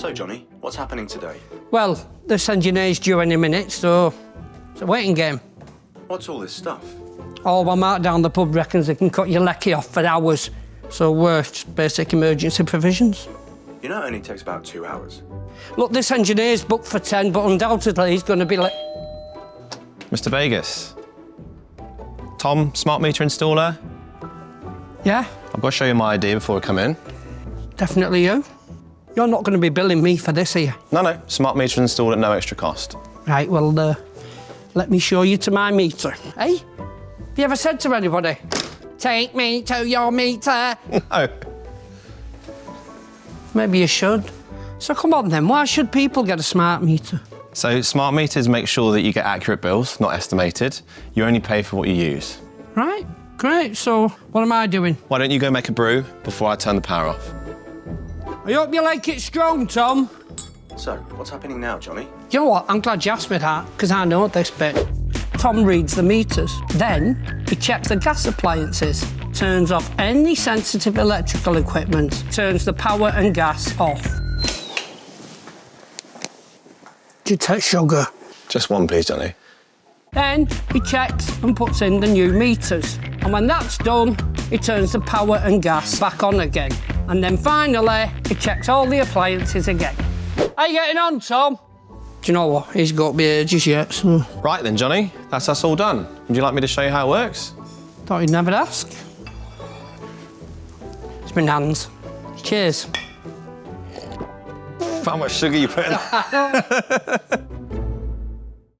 So, Johnny, what's happening today? Well, this engineer's due any minute, so it's a waiting game. What's all this stuff? Oh, well, Mark down the pub reckons they can cut your lecky off for hours. So we're just basic emergency provisions. You know it only takes about 2 hours. Look, this engineer's booked for 10, but undoubtedly he's going to be late. Mr. Vegas. Tom, smart meter installer. Yeah, I've got to show you my ID before I come in. definitely you. You're not going to be billing me for this, are you? No, smart meter installed at no extra cost. Right, well, let me show you to my meter. Hey? Have you ever said to anybody, take me to your meter? No. Maybe you should. So come on then, why should people get a smart meter? So smart meters make sure that you get accurate bills, not estimated. You only pay for what you use. Right, great. So what am I doing? Why don't you go make a brew before I turn the power off? I hope you like it strong, Tom. So, what's happening now, Johnny? You know what? I'm glad you asked me that, because I know this bit. Tom reads the meters. Then he checks the gas appliances, turns off any sensitive electrical equipment, turns the power and gas off. Do you take sugar? Just one, please, Johnny. Then he checks and puts in the new meters. And when that's done, he turns the power and gas back on again. And then finally, he checks all the appliances again. How you getting on, Tom? Do you know what? He's got me ages yet, so... Right then, Johnny, that's us all done. Would you like me to show you how it works? Thought you'd never ask. It's my nan's. Cheers. How much sugar you put in?